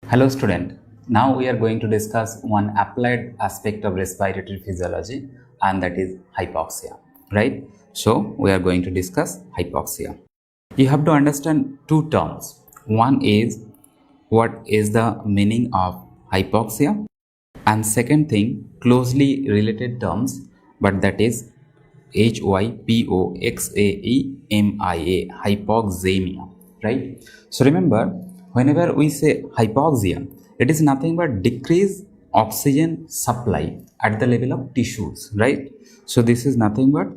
Hello student, now we are going to discuss one applied aspect of respiratory physiology and that is hypoxia, right? So we are going to discuss hypoxia. You have to understand two terms. One is what is the meaning of hypoxia, and second thing closely related terms, but that is hypoxaemia, hypoxemia, right? So remember, whenever we say hypoxia, it is nothing but decreased oxygen supply at the level of tissues, right? So this is nothing but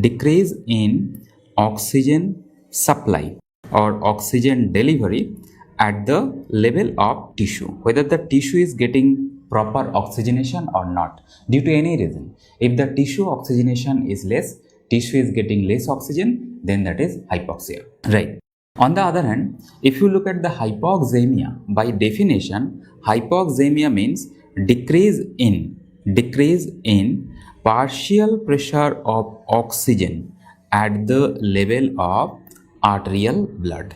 decrease in oxygen supply or oxygen delivery at the level of tissue, whether the tissue is getting proper oxygenation or not due to any reason. If the tissue oxygenation is less, tissue is getting less oxygen, then that is hypoxia, right? On the other hand, if you look at the hypoxemia, by definition, hypoxemia means decrease in partial pressure of oxygen at the level of arterial blood.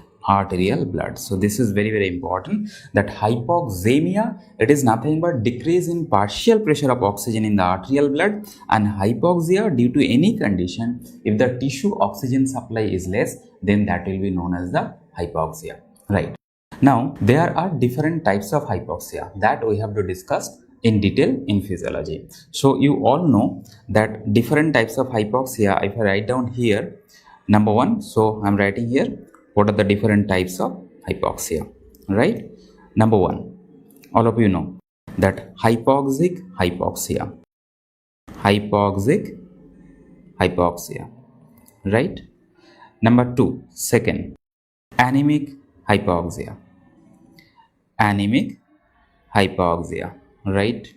So this is very important, that hypoxemia, it is nothing but decrease in partial pressure of oxygen in the arterial blood, and hypoxia due to any condition, if the tissue oxygen supply is less, then that will be known as the hypoxia, right? Now there are different types of hypoxia that we have to discuss in detail in physiology. So you all know that different types of hypoxia, if I write down here, number one, so I'm writing here what are the different types of hypoxia, right? Number one, all of you know that hypoxic hypoxia, right? Number two, second, anemic hypoxia, right?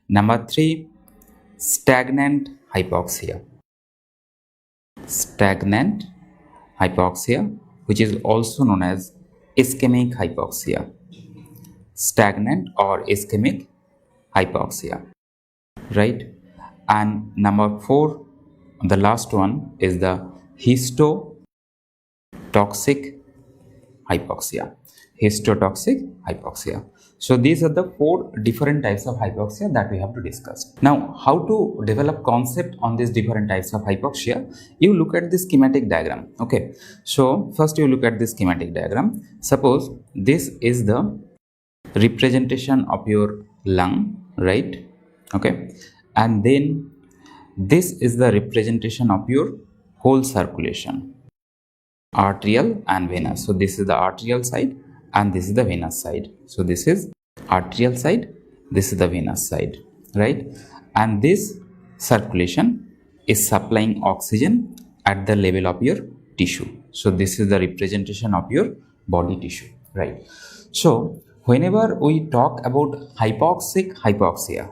Number three, stagnant hypoxia, which is also known as ischemic hypoxia, stagnant or ischemic hypoxia, right? And number four, the last one is the histotoxic hypoxia. So these are the four different types of hypoxia that we have to discuss. Now, how to develop concept on these different types of hypoxia? You look at the schematic diagram. Okay, so first you look at the schematic diagram. Suppose this is the representation of your lung, right? Okay, and then this is the representation of your whole circulation, arterial and venous. So this is the arterial side and this is the venous side. So this is arterial side, this is the venous side, right? And this circulation is supplying oxygen at the level of your tissue. So this is the representation of your body tissue, right? So whenever we talk about hypoxic hypoxia,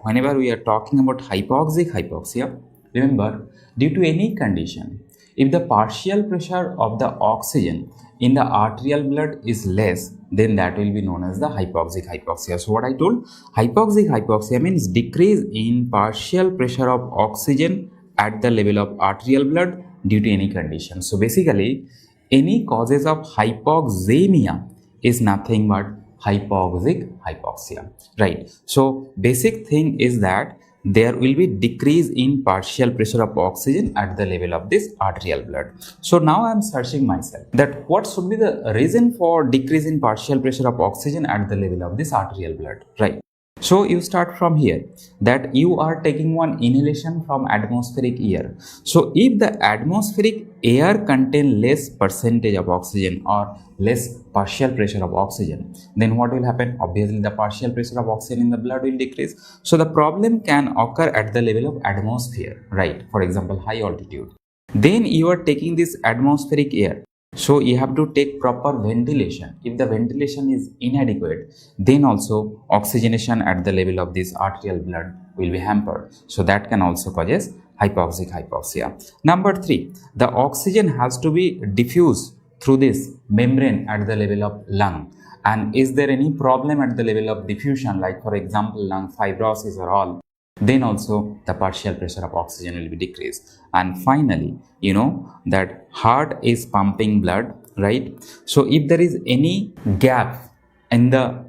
remember, due to any condition, if the partial pressure of the oxygen in the arterial blood is less, then that will be known as the hypoxic hypoxia. So what I told, hypoxic hypoxia means decrease in partial pressure of oxygen at the level of arterial blood due to any condition. So basically, any causes of hypoxemia is nothing but hypoxic hypoxia, right? So basic thing is that there will be decrease in partial pressure of oxygen at the level of this arterial blood. So now I am searching myself that what should be the reason for decrease in partial pressure of oxygen at the level of this arterial blood, right? So you start from here, that you are taking one inhalation from atmospheric air. So if the atmospheric air contain less percentage of oxygen or less partial pressure of oxygen, then what will happen? Obviously the partial pressure of oxygen in the blood will decrease. So the problem can occur at the level of atmosphere, right? For example, high altitude. Then you are taking this atmospheric air. So you have to take proper ventilation. If the ventilation is inadequate, then also oxygenation at the level of this arterial blood will be hampered. So that can also cause hypoxic hypoxia. Number three, the oxygen has to be diffused through this membrane at the level of lung. And is there any problem at the level of diffusion, like for example lung fibrosis or all, then also the partial pressure of oxygen will be decreased. And finally, you know that heart is pumping blood, right? So if there is any gap in the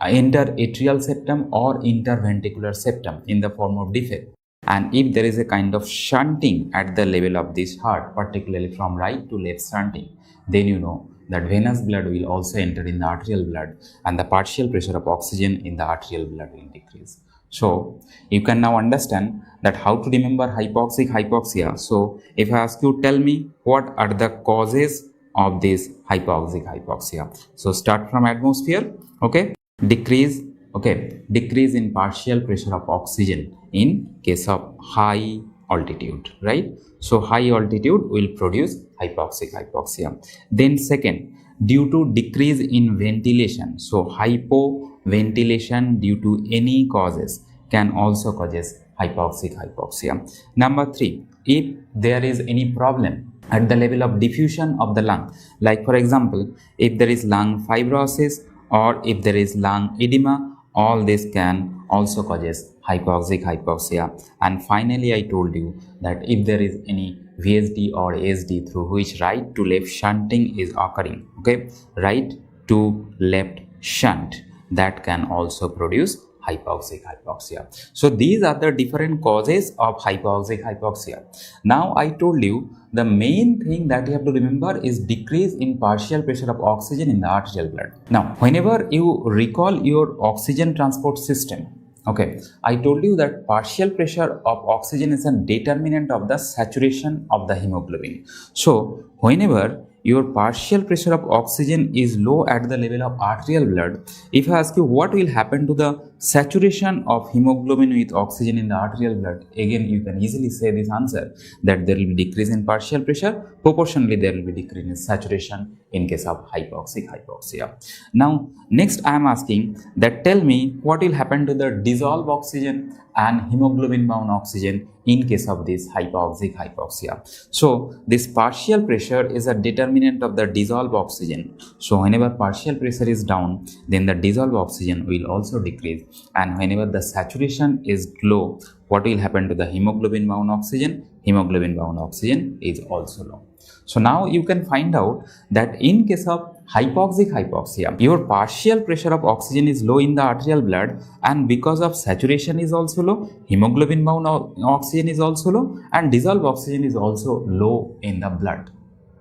interatrial septum or interventricular septum in the form of defect. And if there is a kind of shunting at the level of this heart, particularly from right to left shunting, then you know that venous blood will also enter in the arterial blood and the partial pressure of oxygen in the arterial blood will decrease. So you can now understand that how to remember hypoxic hypoxia. So if I ask you, tell me what are the causes of this hypoxic hypoxia. So start from atmosphere, okay, decrease, okay, decrease in partial pressure of oxygen in case of high altitude, right? So high altitude will produce hypoxic hypoxia. Then second, due to decrease in ventilation, so hypoventilation due to any causes can also causes hypoxic hypoxia. Number three, if there is any problem at the level of diffusion of the lung, like for example, if there is lung fibrosis or if there is lung edema, all this can also causes hypoxic hypoxia. And finally, I told you that if there is any VSD or ASD through which right to left shunting is occurring, okay, right to left shunt, that can also produce hypoxic hypoxia. So these are the different causes of hypoxic hypoxia. Now I told you the main thing that you have to remember is decrease in partial pressure of oxygen in the arterial blood. Now whenever you recall your oxygen transport system, okay, I told you that partial pressure of oxygen is a determinant of the saturation of the hemoglobin. So whenever your partial pressure of oxygen is low at the level of arterial blood, if I ask you what will happen to the saturation of hemoglobin with oxygen in the arterial blood, again you can easily say this answer that there will be decrease in partial pressure, proportionally there will be decrease in saturation in case of hypoxic hypoxia. Now next I am asking that tell me what will happen to the dissolved oxygen and hemoglobin bound oxygen in case of this hypoxic hypoxia. So this partial pressure is a determinant of the dissolved oxygen. So whenever partial pressure is down, then the dissolved oxygen will also decrease, and whenever the saturation is low, what will happen to the hemoglobin bound oxygen? Hemoglobin bound oxygen is also low. So now you can find out that in case of hypoxic hypoxia, your partial pressure of oxygen is low in the arterial blood, and because of saturation is also low, hemoglobin bound oxygen is also low, and dissolved oxygen is also low in the blood.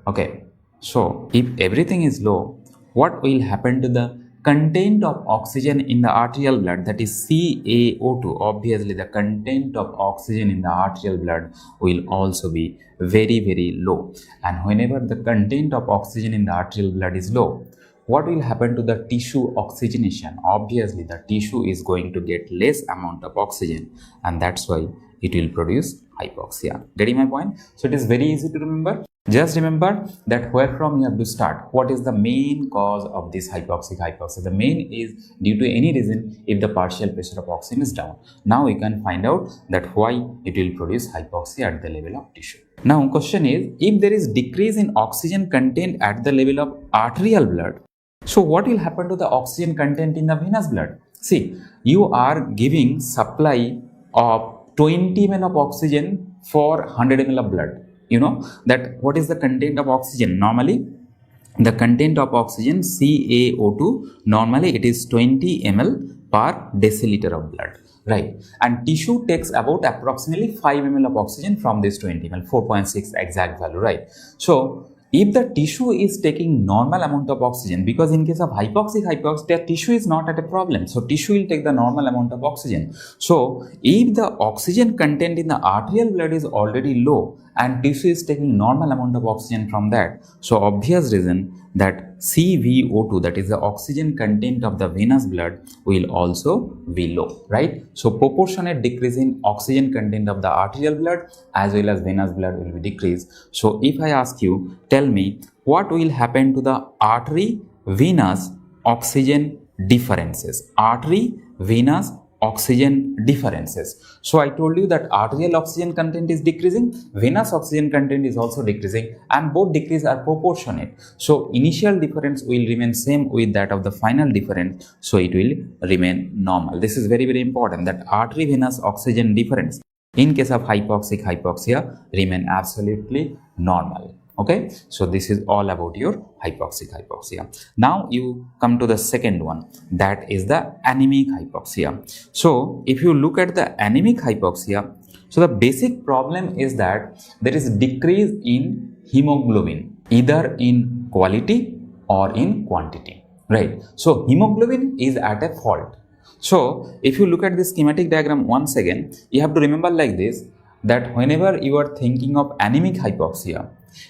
Okay, so if everything is low, what will happen to the content of oxygen in the arterial blood, that is CaO2? Obviously the content of oxygen in the arterial blood will also be very low, and whenever the content of oxygen in the arterial blood is low, what will happen to the tissue oxygenation? Obviously the tissue is going to get less amount of oxygen, and that's why it will produce hypoxia. Getting my point? So it is very easy to remember. Just remember that where from you have to start. What is the main cause of this hypoxic hypoxia? The main is due to any reason if the partial pressure of oxygen is down. Now we can find out that why it will produce hypoxia at the level of tissue. Now question is, if there is decrease in oxygen content at the level of arterial blood, so what will happen to the oxygen content in the venous blood? See, you are giving supply of 20 ml of oxygen for 100 ml of blood. You know that what is the content of oxygen? Normally the content of oxygen CaO2, normally it is 20 ml per deciliter of blood, right? And tissue takes about approximately 5 ml of oxygen from this 20 ml, 4.6 exact value, right? So if the tissue is taking normal amount of oxygen, because in case of hypoxic hypoxia, tissue is not at a problem, so tissue will take the normal amount of oxygen. So if the oxygen content in the arterial blood is already low and tissue is taking normal amount of oxygen from that, so obvious reason that CVO2, that is the oxygen content of the venous blood, will also be low, right? So proportionate decrease in oxygen content of the arterial blood as well as venous blood will be decreased. So if I ask you, tell me what will happen to the artery venous oxygen differences? Artery venous oxygen differences. So I told you that arterial oxygen content is decreasing, venous oxygen content is also decreasing, and both decrease are proportionate. So initial difference will remain same with that of the final difference, so it will remain normal. This is very important, that artery venous oxygen difference in case of hypoxic hypoxia remain absolutely normal. Okay, so this is all about your hypoxia. Now you come to the second one, that is the anemic hypoxia. So if you look at the anemic hypoxia, so the basic problem is that there is decrease in hemoglobin, either in quality or in quantity, right? So hemoglobin is at a fault. So if you look at this schematic diagram once again, you have to remember like this, that whenever you are thinking of anemic hypoxia,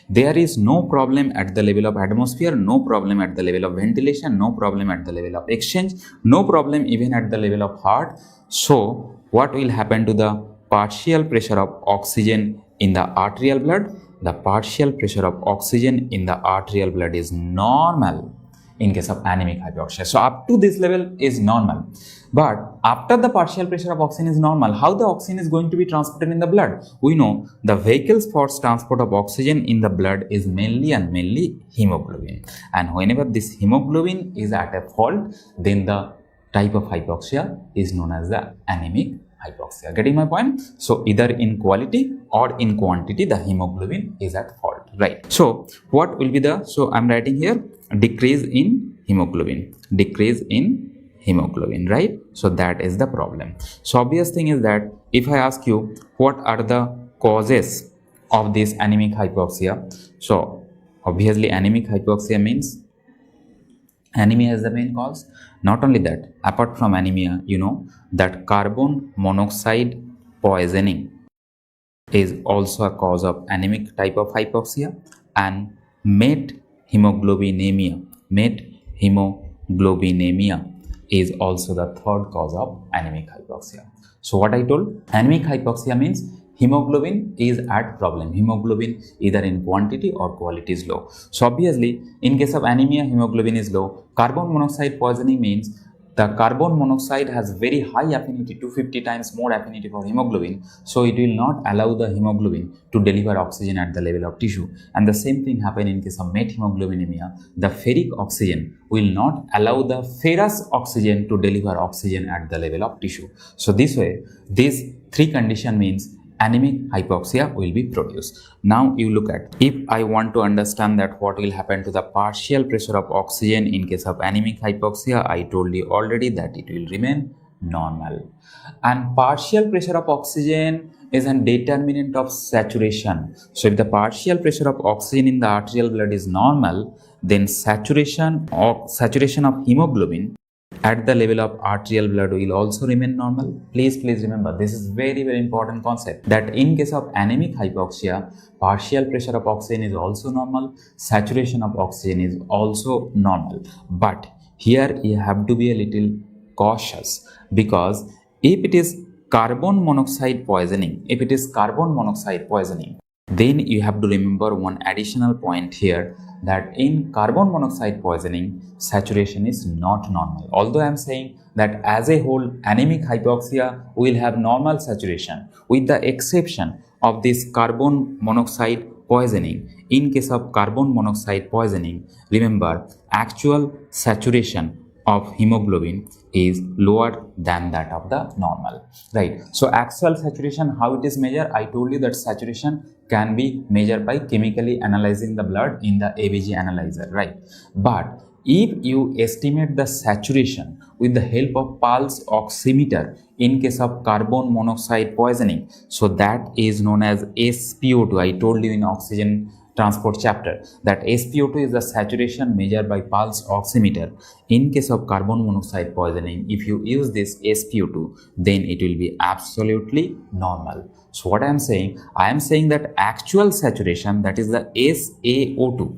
there is no problem at the level of atmosphere, no problem at the level of ventilation, no problem at the level of exchange, no problem even at the level of heart. So what will happen to the partial pressure of oxygen in the arterial blood? The partial pressure of oxygen in the arterial blood is normal in case of anemic hypoxia. So up to this level is normal. But after the partial pressure of oxygen is normal, how the oxygen is going to be transported in the blood? We know the vehicles for transport of oxygen in the blood is mainly hemoglobin. And whenever this hemoglobin is at a fault, then the type of hypoxia is known as the anemic hypoxia. Getting my point? So either in quality or in quantity, the hemoglobin is at fault, right? So what will be the, so I'm writing here decrease in hemoglobin, right? So that is the problem. So obvious thing is that if I ask you what are the causes of this anemic hypoxia, so obviously anemic hypoxia means anemia is the main cause. Not only that, apart from anemia, you know that carbon monoxide poisoning is also a cause of anemic type of hypoxia, and methemoglobinemia is also the third cause of anemic hypoxia. So what I told, anemic hypoxia means hemoglobin is at problem. Hemoglobin either in quantity or quality is low. So obviously in case of anemia, hemoglobin is low. Carbon monoxide poisoning means the carbon monoxide has very high affinity, 250 times more affinity for hemoglobin. So it will not allow the hemoglobin to deliver oxygen at the level of tissue. And the same thing happen in case of methemoglobinemia. The ferric oxygen will not allow the ferrous oxygen to deliver oxygen at the level of tissue. So this way, these three condition means anemic hypoxia will be produced. Now you look at, if I want to understand that what will happen to the partial pressure of oxygen in case of anemic hypoxia, I told you already that it will remain normal. And partial pressure of oxygen is a determinant of saturation. So if the partial pressure of oxygen in the arterial blood is normal, then saturation of hemoglobin at the level of arterial blood will also remain normal. Please remember, this is very important concept, that in case of anemic hypoxia, partial pressure of oxygen is also normal, saturation of oxygen is also normal. But here you have to be a little cautious, because if it is carbon monoxide poisoning, then you have to remember one additional point here, that in carbon monoxide poisoning, saturation is not normal. Although I am saying that as a whole, anemic hypoxia will have normal saturation, with the exception of this carbon monoxide poisoning. In case of carbon monoxide poisoning, remember, actual saturation of hemoglobin is lower than that of the normal, right? So actual saturation, how it is measured? I told you that saturation can be measured by chemically analyzing the blood in the ABG analyzer, right? But if you estimate the saturation with the help of pulse oximeter in case of carbon monoxide poisoning, so that is known as SpO2. I told you in oxygen transport chapter that SpO2 is the saturation measured by pulse oximeter. In case of carbon monoxide poisoning, if you use this SpO2, then it will be absolutely normal. So what I am saying that actual saturation, that is the SaO2,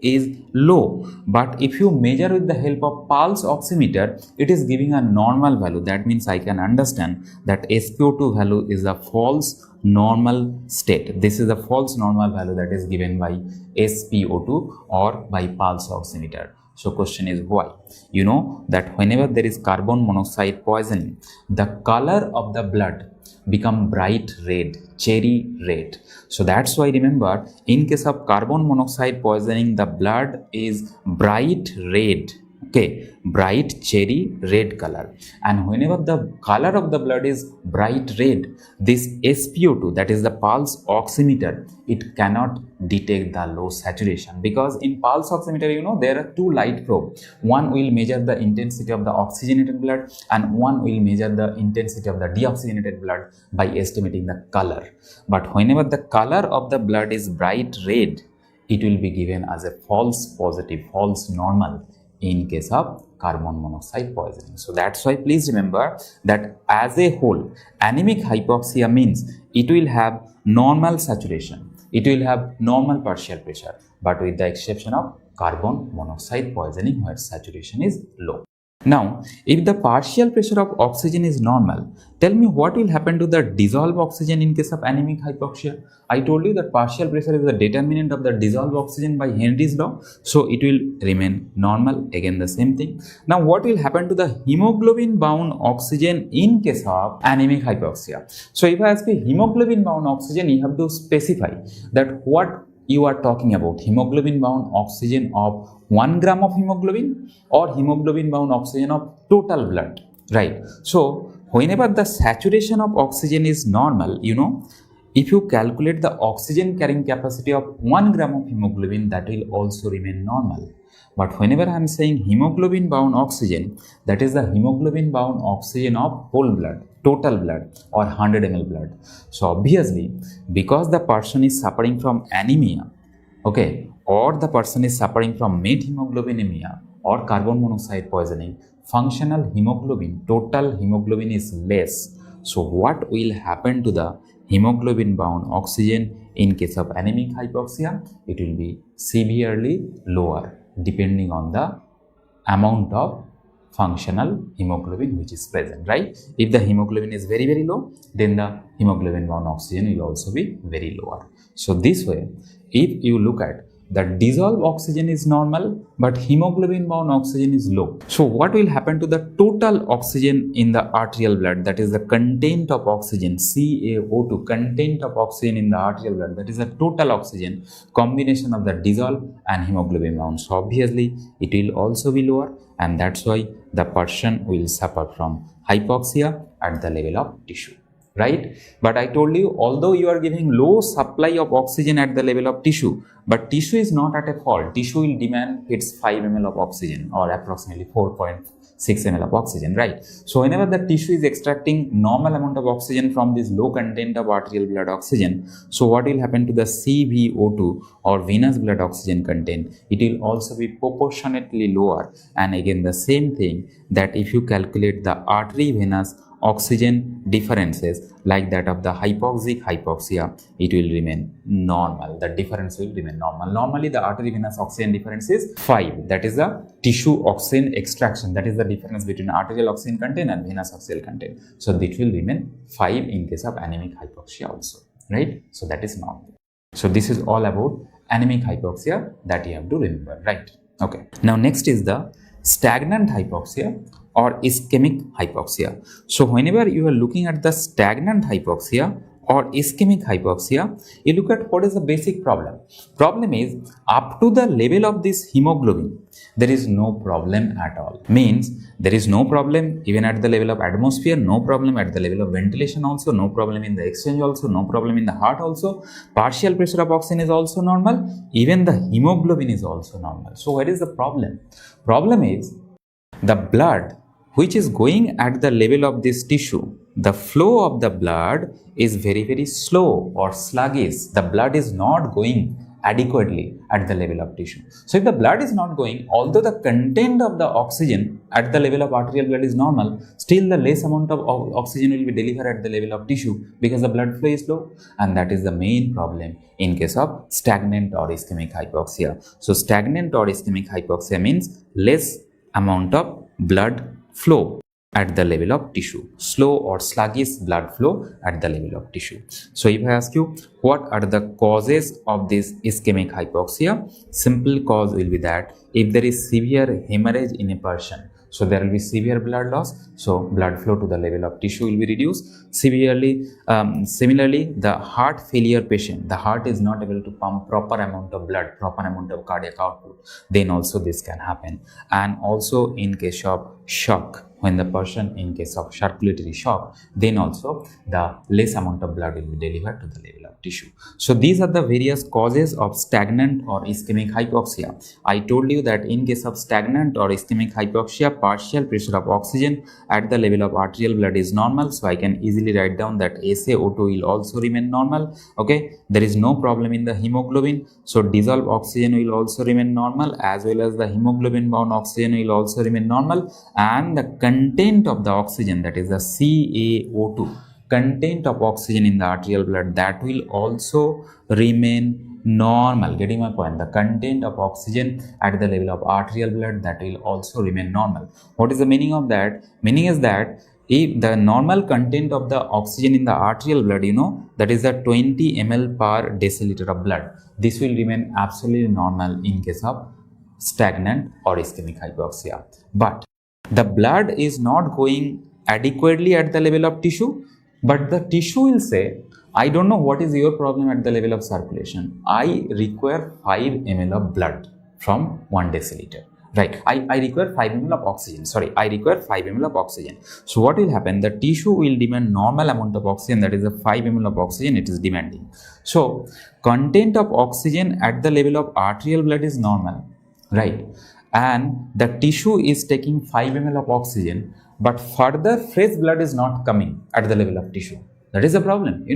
is low. But if you measure with the help of pulse oximeter, it is giving a normal value. That means I can understand that SpO2 value is a false normal state. This is the false normal value that is given by SpO2 or by pulse oximeter. So question is why? You know that whenever there is carbon monoxide poisoning, the color of the blood become bright red, cherry red. So that's why, remember, in case of carbon monoxide poisoning, the blood is bright red. Okay, bright cherry red color, and whenever the color of the blood is bright red, this SpO2, that is the pulse oximeter, it cannot detect the low saturation, because in pulse oximeter, there are two light probe. One will measure the intensity of the oxygenated blood, and one will measure the intensity of the deoxygenated blood by estimating the color. But whenever the color of the blood is bright red, it will be given as a false positive, false normal in case of carbon monoxide poisoning. So that's why please remember that as a whole, anemic hypoxia means it will have normal saturation, it will have normal partial pressure, but with the exception of carbon monoxide poisoning where saturation is low. Now, if the partial pressure of oxygen is normal, tell me what will happen to the dissolved oxygen in case of anemic hypoxia. I told you that partial pressure is the determinant of the dissolved oxygen by Henry's law, so it will remain normal. Again, the same thing. Now, what will happen to the hemoglobin bound oxygen in case of anemic hypoxia? So, if I ask you hemoglobin bound oxygen, you have to specify that what you are talking about, hemoglobin bound oxygen of 1 gram of hemoglobin or hemoglobin bound oxygen of total blood, right? So whenever the saturation of oxygen is normal, if you calculate the oxygen carrying capacity of 1 gram of hemoglobin, that will also remain normal. But whenever I am saying hemoglobin bound oxygen, that is the hemoglobin bound oxygen of whole blood, total blood or 100 ml blood. So obviously, because the person is suffering from anemia, okay, or the person is suffering from methemoglobinemia or carbon monoxide poisoning, functional hemoglobin, total hemoglobin is less. So what will happen to the hemoglobin bound oxygen in case of anemic hypoxia? It will be severely lower depending on the amount of functional hemoglobin which is present, right? If the hemoglobin is very, very low, then the hemoglobin bound oxygen will also be very lower. So this way, if you look at the dissolved oxygen is normal, but hemoglobin bound oxygen is low. So what will happen to the total oxygen in the arterial blood? That is the content of oxygen, CaO2, content of oxygen in the arterial blood. That is the total oxygen, combination of the dissolved and hemoglobin bound. So obviously it will also be lower, and that's why the person will suffer from hypoxia at the level of tissue. Right? But I told you, although you are giving low supply of oxygen at the level of tissue, but tissue is not at a fault. Tissue will demand its 5 ml of oxygen or approximately 4.6 ml of oxygen, right? So whenever the tissue is extracting normal amount of oxygen from this low content of arterial blood oxygen, so what will happen to the CVO2 or venous blood oxygen content? It will also be proportionately lower. And again, the same thing, that if you calculate the artery venous oxygen differences like that of the hypoxic hypoxia, it will remain normal. The difference will remain normal. Normally, the artery venous oxygen difference is 5. That is the tissue oxygen extraction. That is the difference between arterial oxygen content and venous oxygen content. So, this will remain 5 in case of anemic hypoxia also, right? So, that is normal. So, this is all about anemic hypoxia that you have to remember, right? Okay. Now, next is the stagnant hypoxia or ischemic hypoxia. So whenever you are looking at the stagnant hypoxia or ischemic hypoxia, you look at what is the basic problem. Problem is, up to the level of this hemoglobin, there is no problem at all. Means there is no problem even at the level of atmosphere, no problem at the level of ventilation also, no problem in the exchange also, no problem in the heart also. Partial pressure of oxygen is also normal. Even the hemoglobin is also normal. So where is the problem? Problem is the blood which is going at the level of this tissue, the flow of the blood is very, very slow or sluggish. The blood is not going adequately at the level of tissue. So if the blood is not going, although the content of the oxygen at the level of arterial blood is normal, still the less amount of oxygen will be delivered at the level of tissue because the blood flow is low, and that is the main problem in case of stagnant or ischemic hypoxia. So stagnant or ischemic hypoxia means less amount of blood flow at the level of tissue, slow or sluggish blood flow at the level of tissue. So if I ask you what are the causes of this ischemic hypoxia, simple cause will be that if there is severe hemorrhage in a person, so there will be severe blood loss, so blood flow to the level of tissue will be reduced severely. Similarly, the heart failure patient, the heart is not able to pump proper amount of blood, proper amount of cardiac output, then also this can happen. And also in case of shock, when the person in case of circulatory shock, then also the less amount of blood will be delivered to the level of tissue. So these are the various causes of stagnant or ischemic hypoxia. I told you that in case of stagnant or ischemic hypoxia, partial pressure of oxygen at the level of arterial blood is normal, so I can easily write down that SaO2 will also remain normal. Okay, there is no problem in the hemoglobin, so dissolved oxygen will also remain normal, as well as the hemoglobin bound oxygen will also remain normal, and the content of the oxygen, that is the CaO2, content of oxygen in the arterial blood, that will also remain normal. Getting my point? The content of oxygen at the level of arterial blood, that will also remain normal. What is the meaning of that? Meaning is that if the normal content of the oxygen in the arterial blood, that is the 20 ml per deciliter of blood, this will remain absolutely normal in case of stagnant or ischemic hypoxia. But the blood is not going adequately at the level of tissue, but the tissue will say, I don't know what is your problem at the level of circulation. I require 5 ml of blood from 1 deciliter. Right, I require 5 ml of oxygen. Sorry, I require 5 ml of oxygen. So what will happen? The tissue will demand normal amount of oxygen, that is the 5 ml of oxygen it is demanding. So content of oxygen at the level of arterial blood is normal, right? And the tissue is taking 5 ml of oxygen, but further fresh blood is not coming at the level of tissue. That is the problem,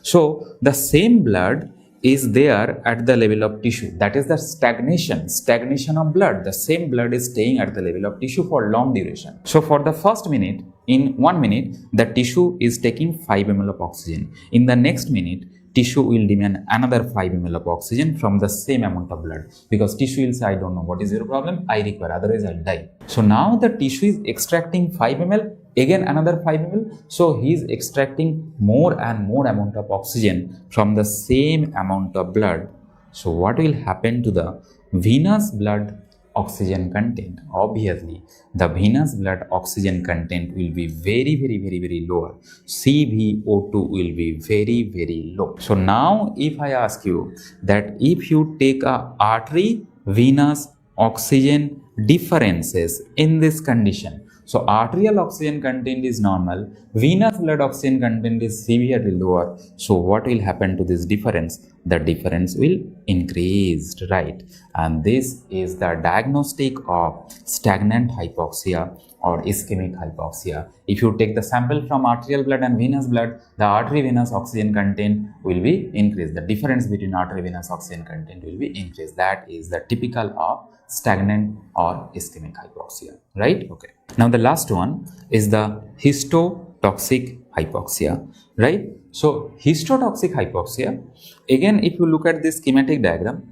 So the same blood is there at the level of tissue. That is the stagnation of blood. The same blood is staying at the level of tissue for long duration. So for the first minute, in 1 minute, the tissue is taking 5 ml of oxygen. In the next minute, tissue will demand another 5 ml of oxygen from the same amount of blood, because tissue will say, I don't know what is your problem, I require, otherwise I'll die. So now the tissue is extracting 5 ml, again another 5 ml, so he is extracting more and more amount of oxygen from the same amount of blood. So what will happen to the venous blood oxygen content? Obviously, the venous blood oxygen content will be very lower. CVO2 will be very low. So now if I ask you that if you take a artery venous oxygen differences in this condition, so arterial oxygen content is normal, venous blood oxygen content is severely lower. So what will happen to this difference? The difference will increase, right? And this is the diagnostic of stagnant hypoxia or ischemic hypoxia. If you take the sample from arterial blood and venous blood, the artery venous oxygen content will be increased. The difference between artery venous oxygen content will be increased. That is the typical of stagnant or ischemic hypoxia, right? Okay. Now the last one is the histotoxic hypoxia, right? So histotoxic hypoxia, again if you look at this schematic diagram,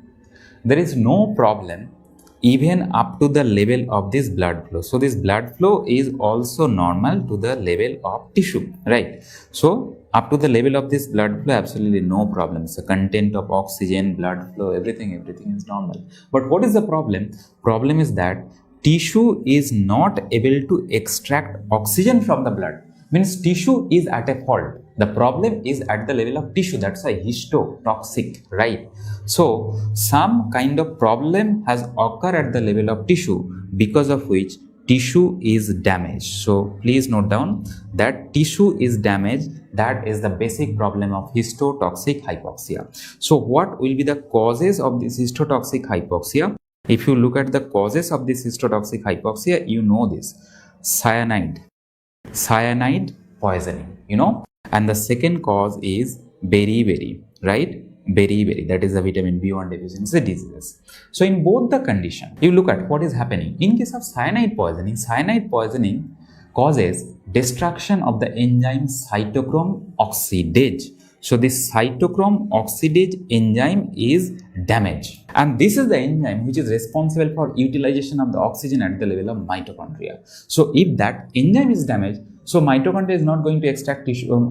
there is no problem even up to the level of this blood flow. So this blood flow is also normal to the level of tissue, right? So up to the level of this blood flow, absolutely no problem. So content of oxygen, blood flow, everything is normal. But what is the problem? Problem is that tissue is not able to extract oxygen from the blood. Means tissue is at a fault. The problem is at the level of tissue. That's why histotoxic, right? So some kind of problem has occurred at the level of tissue, because of which tissue is damaged. So please note down that tissue is damaged. That is the basic problem of histotoxic hypoxia. So what will be the causes of this histotoxic hypoxia? If you look at the causes of this histotoxic hypoxia, you know this: cyanide poisoning, and the second cause is beriberi, right? Beriberi, that is the vitamin B1 deficiency diseases. So in both the condition, you look at what is happening. In case of cyanide poisoning causes destruction of the enzyme cytochrome oxidase. So this cytochrome oxidase enzyme is damaged, and this is the enzyme which is responsible for utilization of the oxygen at the level of mitochondria. So if that enzyme is damaged, so mitochondria is not going to extract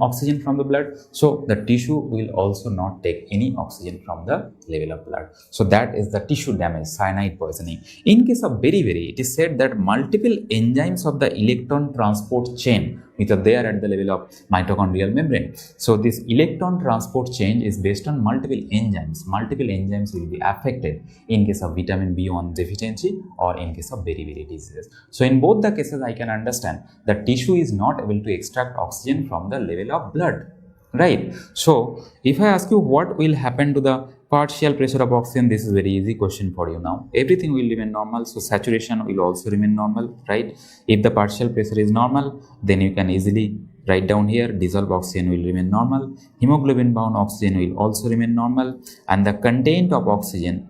oxygen from the blood, so the tissue will also not take any oxygen from the level of blood. So that is the tissue damage, cyanide poisoning. In case of beriberi, it is said that multiple enzymes of the electron transport chain which are there at the level of mitochondrial membrane. So this electron transport chain is based on multiple enzymes. Multiple enzymes will be affected in case of vitamin B1 deficiency or in case of beriberi disease. So in both the cases, I can understand that tissue is not able to extract oxygen from the level of blood, right? So if I ask you what will happen to the partial pressure of oxygen, this is very easy question for you now. Everything will remain normal, so saturation will also remain normal, right? If the partial pressure is normal, then you can easily write down here dissolved oxygen will remain normal, hemoglobin bound oxygen will also remain normal, and the content of oxygen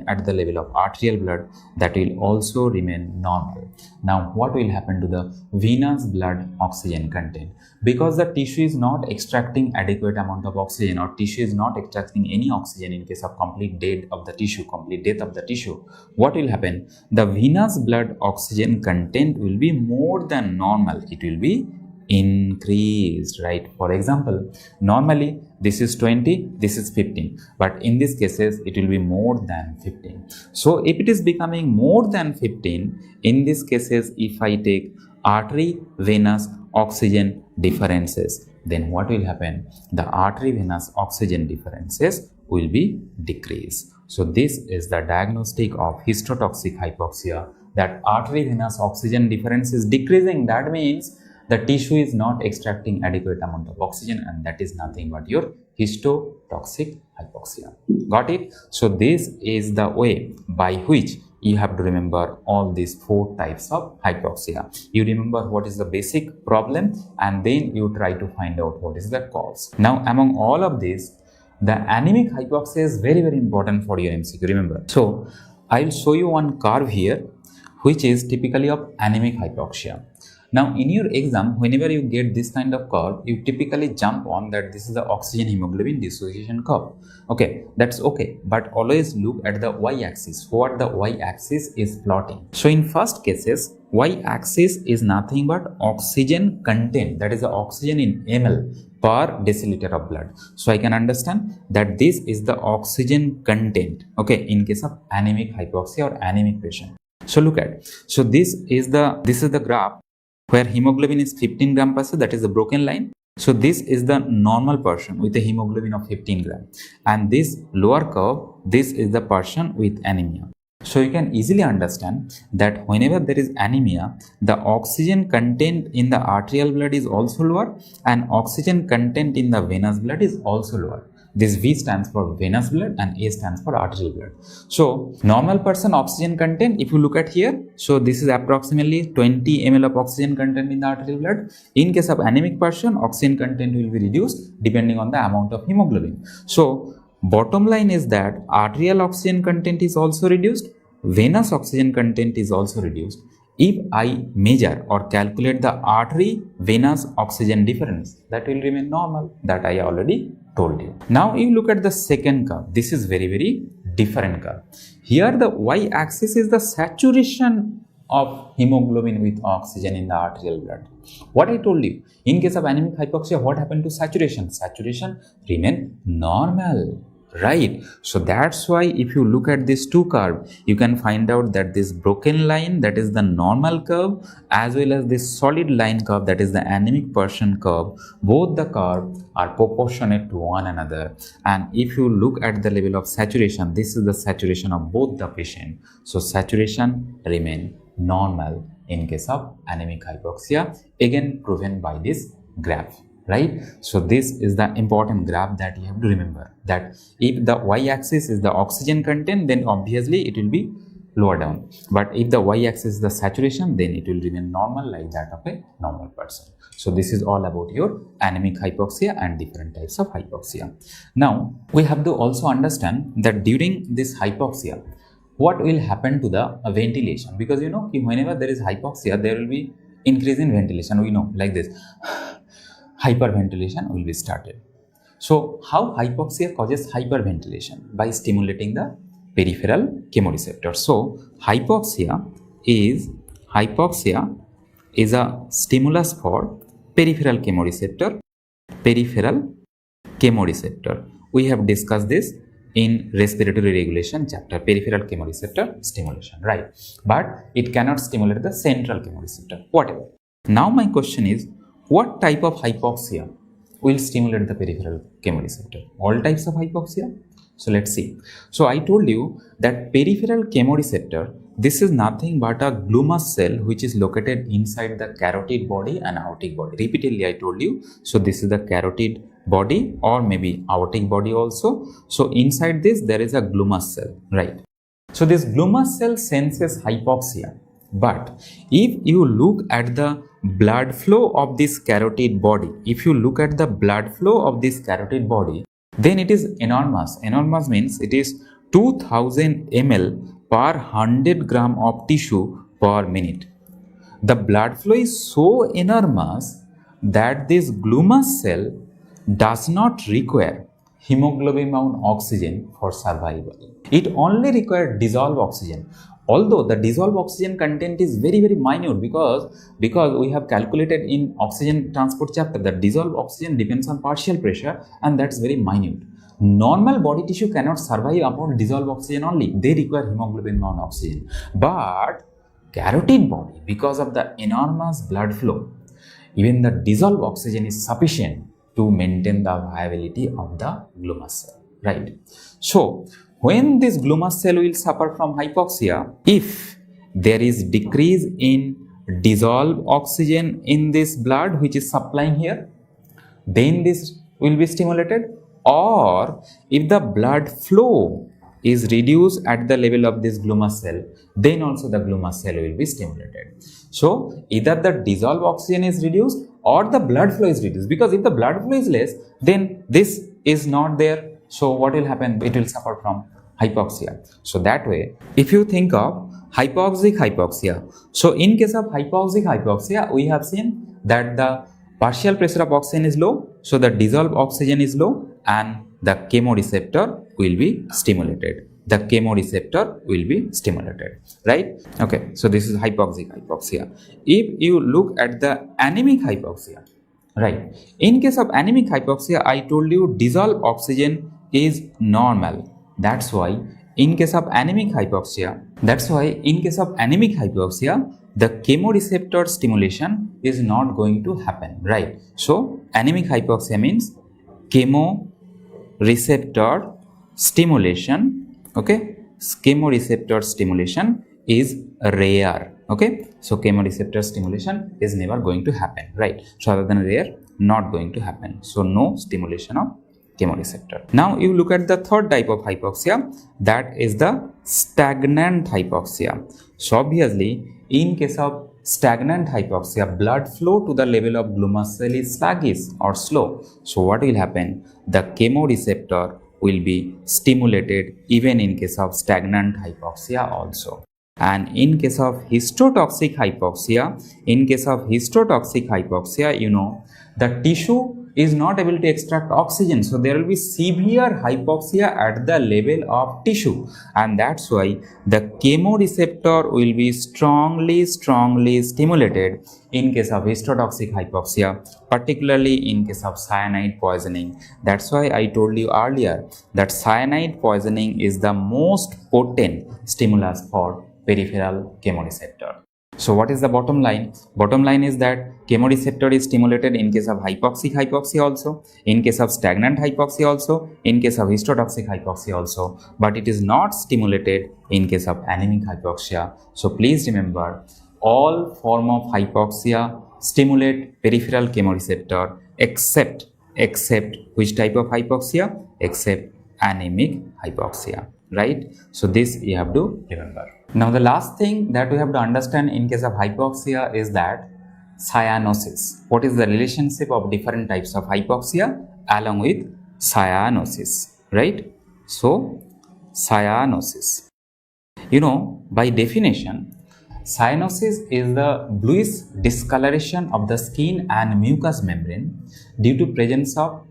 at the level of arterial blood, that will also remain normal. Now what will happen to the venous blood oxygen content? Because the tissue is not extracting adequate amount of oxygen, or tissue is not extracting any oxygen in case of complete death of the tissue, what will happen? The venous blood oxygen content will be more than normal. It will be increased, right? For example, normally this is 20, this is 15, but in these cases it will be more than 15. So if it is becoming more than 15, in these cases, if I take artery venous oxygen differences, then what will happen? The artery venous oxygen differences will be decreased. So this is the diagnostic of histotoxic hypoxia, that artery venous oxygen difference is decreasing. That means the tissue is not extracting adequate amount of oxygen, and that is nothing but your histotoxic hypoxia. Got it? So this is the way by which you have to remember all these 4 types of hypoxia. You remember what is the basic problem, and then you try to find out what is the cause. Now among all of these, the anemic hypoxia is very important for your MCQ, remember. So I will show you one curve here which is typically of anemic hypoxia. Now in your exam, whenever you get this kind of curve, you typically jump on that this is the oxygen hemoglobin dissociation curve. Okay, that's okay, but always look at the y-axis, what the y-axis is plotting. So in first cases, y-axis is nothing but oxygen content, that is the oxygen in ml per deciliter of blood. So I can understand that this is the oxygen content, okay, in case of anemic hypoxia or anemic patient. So look at, so this is the graph where hemoglobin is 15 gram per cell, that is the broken line. So this is the normal person with a hemoglobin of 15 gram, and this lower curve, this is the person with anemia. So you can easily understand that whenever there is anemia, the oxygen content in the arterial blood is also lower, and oxygen content in the venous blood is also lower. This V stands for venous blood and A stands for arterial blood. So normal person oxygen content, if you look at here, so this is approximately 20 ml of oxygen content in the arterial blood. In case of anemic person, oxygen content will be reduced depending on the amount of hemoglobin. So bottom line is that arterial oxygen content is also reduced, venous oxygen content is also reduced. If I measure or calculate the artery venous oxygen difference, that will remain normal, that I already told you. Now you look at the second curve. This is very different curve. Here the y-axis is the saturation of hemoglobin with oxygen in the arterial blood. What I told you, in case of anemic hypoxia, what happened to saturation? Saturation remain normal, right? So that's why if you look at these two curves, you can find out that this broken line, that is the normal curve, as well as this solid line curve, that is the anemic person curve, both the curves are proportionate to one another. And if you look at the level of saturation, this is the saturation of both the patient. So saturation remain normal in case of anemic hypoxia, again proven by this graph. Right? So this is the important graph that you have to remember, that if the y-axis is the oxygen content, then obviously it will be lower down. But if the y-axis is the saturation, then it will remain normal like that of a normal person. So this is all about your anemic hypoxia and different types of hypoxia. Now we have to also understand that during this hypoxia, what will happen to the ventilation? Because you know, whenever there is hypoxia, there will be increase in ventilation. We know like this. Hyperventilation will be started. So how hypoxia causes hyperventilation? By stimulating the peripheral chemoreceptor. So hypoxia is a stimulus for peripheral chemoreceptor. Peripheral chemoreceptor. We have discussed this in respiratory regulation chapter, peripheral chemoreceptor stimulation, right? But it cannot stimulate the central chemoreceptor, whatever. Now my question is, what type of hypoxia will stimulate the peripheral chemoreceptor? All types of hypoxia? So let's see. So I told you that peripheral chemoreceptor, this is nothing but a glomus cell which is located inside the carotid body and aortic body. Repeatedly I told you. So this is the carotid body or maybe aortic body also. So inside this there is a glomus cell, right? So this glomus cell senses hypoxia. But if you look at the blood flow of this carotid body, then it is enormous. Enormous means it is 2000 ml per 100 gram of tissue per minute. The blood flow is so enormous that this glomus cell does not require hemoglobin bound oxygen for survival. It only requires dissolved oxygen. Although the dissolved oxygen content is very minute, because we have calculated in oxygen transport chapter that dissolved oxygen depends on partial pressure, and that's very minute. Normal body tissue cannot survive upon dissolved oxygen only. They require hemoglobin bound oxygen. But carotid body, because of the enormous blood flow, even the dissolved oxygen is sufficient to maintain the viability of the glomus cell, right? So when this glomus cell will suffer from hypoxia, if there is decrease in dissolved oxygen in this blood which is supplying here, then this will be stimulated. Or if the blood flow is reduced at the level of this glomus cell, then also the glomus cell will be stimulated. So either the dissolved oxygen is reduced or the blood flow is reduced, because if the blood flow is less, then this is not there. So what will happen? It will suffer from hypoxia. So that way, if you think of hypoxic hypoxia, so in case of hypoxic hypoxia, we have seen that the partial pressure of oxygen is low, so the dissolved oxygen is low and the chemoreceptor will be stimulated. Right? Okay, so this is hypoxic hypoxia. If you look at the anemic hypoxia, right? In case of anemic hypoxia, I told you dissolved oxygen is normal. That's why in case of anemic hypoxia, the chemoreceptor stimulation is not going to happen, right? So anemic hypoxia means chemoreceptor stimulation, okay? Chemoreceptor stimulation is rare, okay? So chemoreceptor stimulation is never going to happen, right? So other than rare, not going to happen. So no stimulation of chemoreceptor. Now you look at the third type of hypoxia, that is the stagnant hypoxia. So obviously in case of stagnant hypoxia, blood flow to the level of glomus cell is sluggish or slow. So what will happen? The chemoreceptor will be stimulated even in case of stagnant hypoxia also. And in case of histotoxic hypoxia, you know, the tissue is not able to extract oxygen, so there will be severe hypoxia at the level of tissue, and that's why the chemoreceptor will be strongly stimulated in case of histotoxic hypoxia, particularly in case of cyanide poisoning. That's why I told you earlier that cyanide poisoning is the most potent stimulus for peripheral chemoreceptor. So what is the bottom line? Bottom line is that chemoreceptor is stimulated in case of hypoxic hypoxia also, in case of stagnant hypoxia also, in case of histotoxic hypoxia also, but it is not stimulated in case of anemic hypoxia. So please remember, all form of hypoxia stimulate peripheral chemoreceptor except which type of hypoxia? Except anemic hypoxia, right? So this you have to remember. Now the last thing that we have to understand in case of hypoxia is that cyanosis. What is the relationship of different types of hypoxia along with cyanosis, right? So cyanosis, you know, by definition, cyanosis is the bluish discoloration of the skin and mucous membrane due to presence of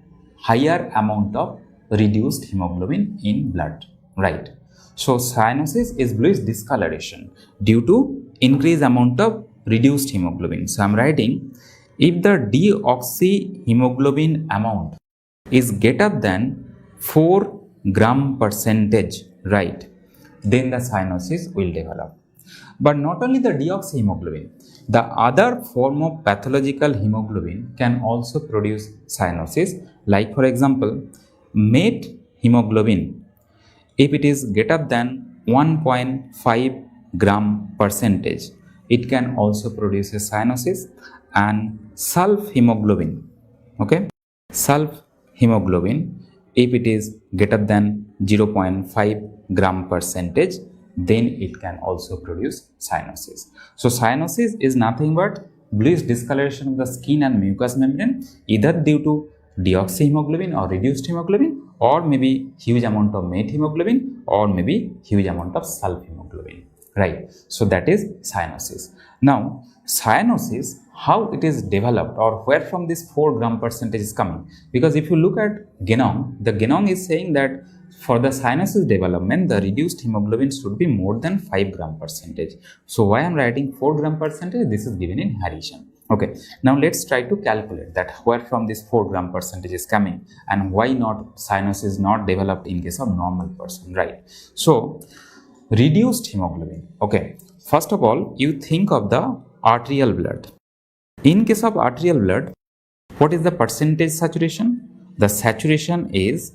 higher amount of reduced hemoglobin in blood, right? So cyanosis is bluish discoloration due to increased amount of reduced hemoglobin. So I'm writing, if the deoxyhemoglobin amount is greater than 4 gram percentage, right, then the cyanosis will develop. But not only the deoxyhemoglobin, the other form of pathological hemoglobin can also produce cyanosis, like for example, met hemoglobin. If it is greater than 1.5 gram percentage, it can also produce a cyanosis. And sulf hemoglobin, okay, sulf hemoglobin, if it is greater than 0.5 gram percentage, then it can also produce cyanosis. So cyanosis is nothing but bluish discoloration of the skin and mucous membrane, either due to deoxyhemoglobin or reduced hemoglobin, or maybe huge amount of met hemoglobin, or maybe huge amount of sulf hemoglobin, right? So that is cyanosis. Now cyanosis, how it is developed, or where from this 4 gram percentage is coming? Because if you look at genome, the genome is saying that for the cyanosis development, the reduced hemoglobin should be more than 5 gram percentage. So why I am writing 4 gram percentage? This is given in inheritance. Okay, now let's try to calculate that where from this 4 gram percentage is coming, and why not cyanosis not developed in case of normal person, right? So reduced hemoglobin, okay, first of all you think of the arterial blood. In case of arterial blood, what is the percentage saturation? The saturation is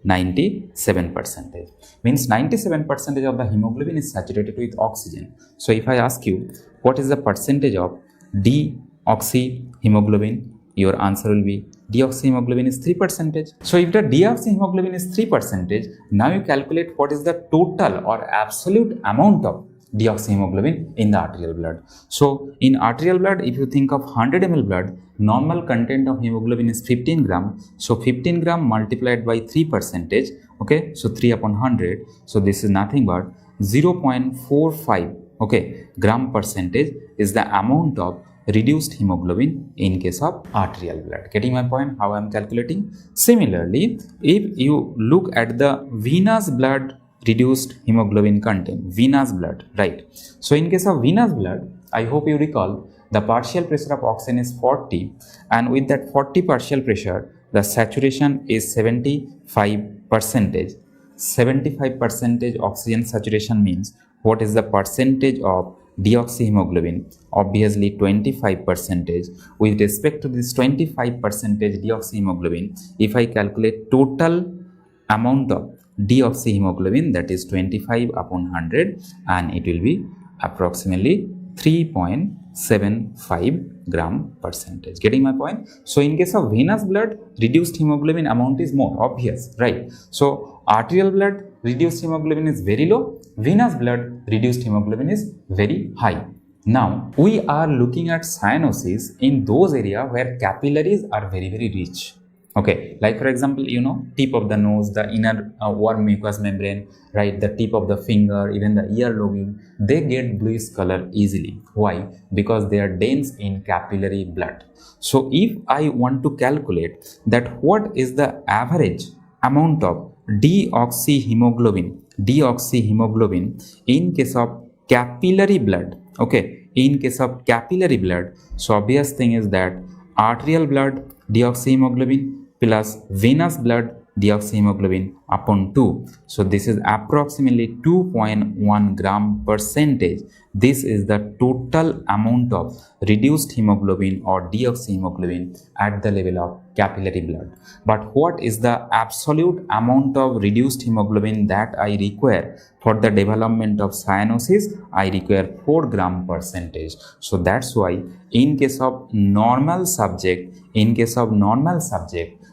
97%. Means 97% of the hemoglobin is saturated with oxygen. So if I ask you what is the percentage of deoxyhemoglobin, your answer will be deoxyhemoglobin is 3%. So if the deoxyhemoglobin is 3%, now you calculate what is the total or absolute amount of deoxyhemoglobin in the arterial blood. So in arterial blood, if you think of 100 ml blood, normal content of hemoglobin is 15 gram. So 15 gram multiplied by 3%, okay, so 3 upon 100. So this is nothing but 0.45, okay, gram percentage is the amount of reduced hemoglobin in case of arterial blood. Getting my point how I am calculating? Similarly, if you look at the venous blood reduced hemoglobin content, venous blood, right? So in case of venous blood, I hope you recall the partial pressure of oxygen is 40, and with that 40 partial pressure, the saturation is 75%. 75% oxygen saturation means what is the percentage of deoxyhemoglobin? Obviously 25%. With respect to this 25% deoxyhemoglobin, if I calculate total amount of deoxyhemoglobin, that is 25 upon 100, and it will be approximately 3.75 gram percentage. Getting my point? So in case of venous blood, reduced hemoglobin amount is more obvious, right? So arterial blood reduced hemoglobin is very low, venous blood reduced hemoglobin is very high. Now we are looking at cyanosis in those areas where capillaries are very rich. Okay, like for example, you know, tip of the nose, the inner warm mucous membrane, right, the tip of the finger, even the earlobe, they get bluish color easily. Why? Because they are dense in capillary blood. So if I want to calculate that what is the average amount of deoxyhemoglobin in case of capillary blood, okay, in case of capillary blood, so obvious thing is that arterial blood deoxyhemoglobin plus venous blood deoxyhemoglobin upon 2. So this is approximately 2.1 gram percentage. This is the total amount of reduced hemoglobin or deoxyhemoglobin at the level of capillary blood. But what is the absolute amount of reduced hemoglobin that I require for the development of cyanosis? I require 4 gram percentage. So that's why in case of normal subject,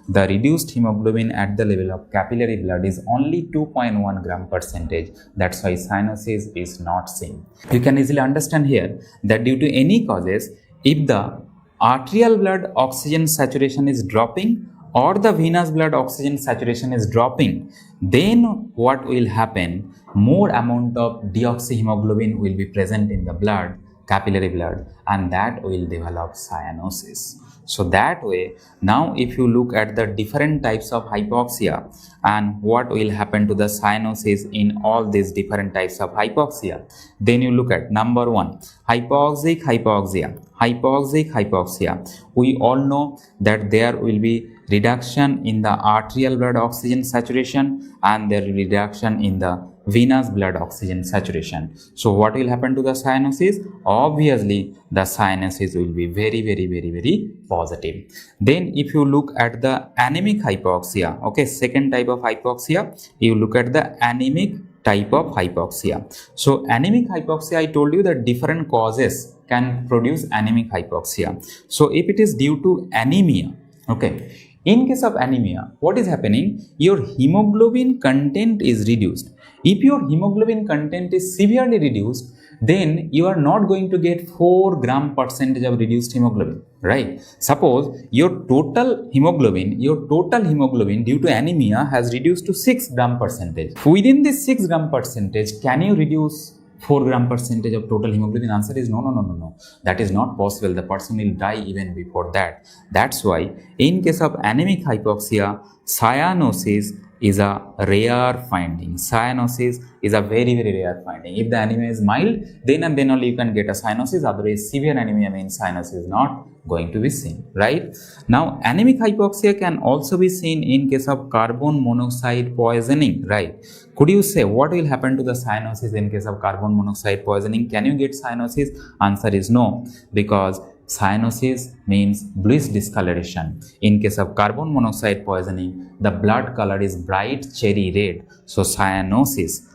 the reduced hemoglobin at the level of capillary blood is only 2.1 gram percentage. That's why cyanosis is not seen. You can easily understand here that due to any causes, if the arterial blood oxygen saturation is dropping or the venous blood oxygen saturation is dropping, then what will happen? More amount of deoxyhemoglobin will be present in the blood, capillary blood, and that will develop cyanosis. So that way, now if you look at the different types of hypoxia and what will happen to the cyanosis in all these different types of hypoxia, then you look at number one, hypoxic hypoxia. Hypoxic hypoxia, we all know that there will be reduction in the arterial blood oxygen saturation and there will be reduction in the venous blood oxygen saturation. So what will happen to the cyanosis? Obviously the cyanosis will be very positive. Then if you look at the anemic hypoxia, okay, second type of hypoxia, you look at the anemic type of hypoxia. So anemic hypoxia, I told you that different causes can produce anemic hypoxia. So if it is due to anemia, okay, in case of anemia, what is happening? Your hemoglobin content is reduced. If your hemoglobin content is severely reduced, then you are not going to get 4 gram percentage of reduced hemoglobin, right? Suppose your total hemoglobin due to anemia has reduced to 6 gram percentage. Within this 6 gram percentage, can you reduce 4 gram percentage of total hemoglobin? Answer is no. That is not possible. The person will die even before that. That's why in case of anemic hypoxia, cyanosis is a rare finding. Cyanosis is a very rare finding. If the anemia is mild, then and then only you can get a cyanosis. Otherwise, severe anemia means cyanosis is not going to be seen, right? Now, anemic hypoxia can also be seen in case of carbon monoxide poisoning, right? Could you say what will happen to the cyanosis in case of carbon monoxide poisoning? Can you get cyanosis? Answer is no, because cyanosis means bluish discoloration. In case of carbon monoxide poisoning, the blood color is bright cherry red. So cyanosis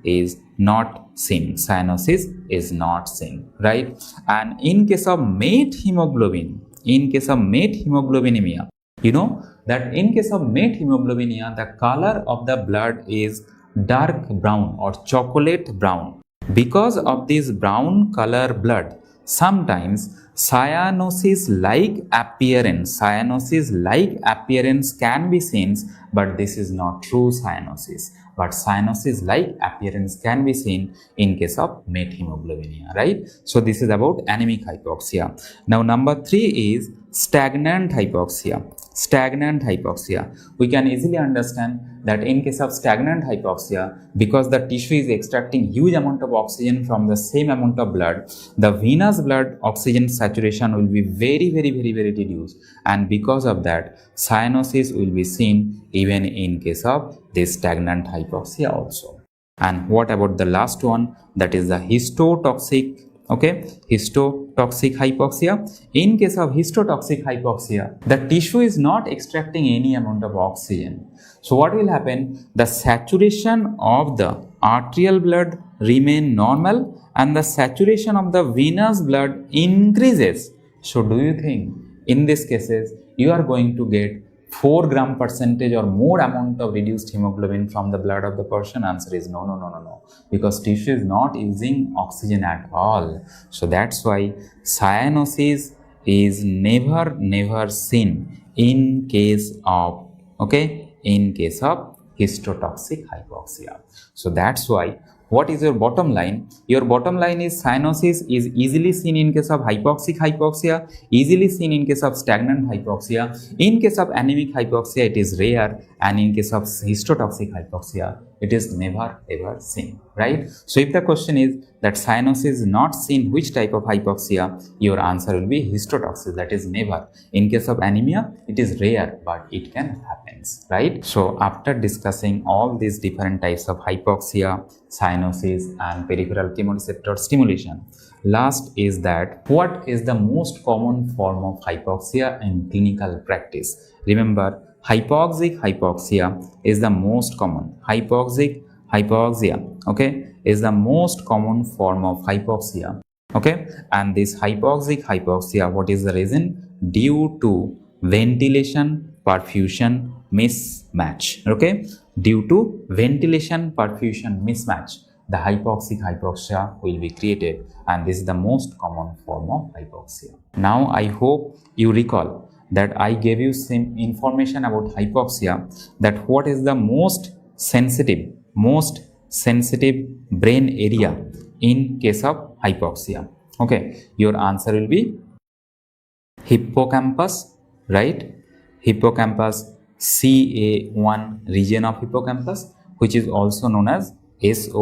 is not seen. Cyanosis is not seen, right? And in case of met hemoglobinemia, you know that in case of met hemoglobinemia, the color of the blood is dark brown or chocolate brown. Because of this brown color blood, sometimes cyanosis-like appearance can be seen, but this is not true cyanosis. But cyanosis-like appearance can be seen in case of met hemoglobinemia, right? So this is about anemic hypoxia. Now number 3 is stagnant hypoxia. We can easily understand that in case of stagnant hypoxia, because the tissue is extracting huge amount of oxygen from the same amount of blood, the venous blood oxygen saturation will be very reduced, and because of that, cyanosis will be seen even in case of this stagnant hypoxia also. And what about the last one, that is the histotoxic hypoxia? In case of histotoxic hypoxia, the tissue is not extracting any amount of oxygen. So what will happen? The saturation of the arterial blood remain normal and the saturation of the venous blood increases. So do you think in these cases you are going to get 4 gram percentage or more amount of reduced hemoglobin from the blood of the person? Answer is no, because tissue is not using oxygen at all. So that's why cyanosis is never seen in case of histotoxic hypoxia. So that's why, what is your bottom line? Your bottom line is cyanosis is easily seen in case of hypoxic hypoxia, easily seen in case of stagnant hypoxia. In case of anemic hypoxia, it is rare, and in case of histotoxic hypoxia, it is never ever seen, right? So if the question is that cyanosis is not seen which type of hypoxia, your answer will be histotoxic, that is never. In case of anemia, it is rare, but it can happen, right? So after discussing all these different types of hypoxia, cyanosis and peripheral chemoreceptor stimulation, last is that what is the most common form of hypoxia in clinical practice? Remember, hypoxic hypoxia is the most common. Hypoxia, is the most common form of hypoxia. And this hypoxic hypoxia, what is the reason? Due to ventilation perfusion mismatch. Due to ventilation perfusion mismatch, the hypoxic hypoxia will be created, and this is the most common form of hypoxia. Now I hope you recall that I gave you some information about hypoxia, that what is the most sensitive brain area in case of hypoxia? Okay, your answer will be hippocampus, right? Hippocampus, CA1 region of hippocampus, which is also known as SOMMERS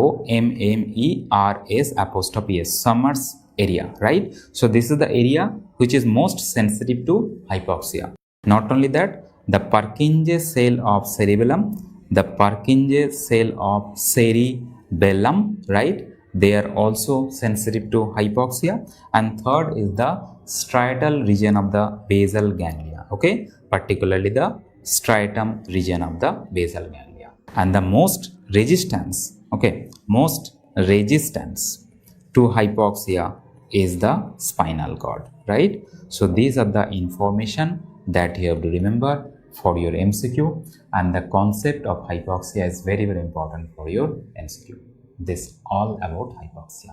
apostrophe S, Summers area, right? So this is the area which is most sensitive to hypoxia. Not only that, the Purkinje cell of cerebellum, the Purkinje cell of cerebellum, right? They are also sensitive to hypoxia. And third is the striatal region of the basal ganglia, okay? Particularly the striatum region of the basal ganglia. And the most resistance, okay, most resistance to hypoxia is the spinal cord, right? So these are the information that you have to remember for your MCQ, and the concept of hypoxia is very, very important for your MCQ. This all about hypoxia.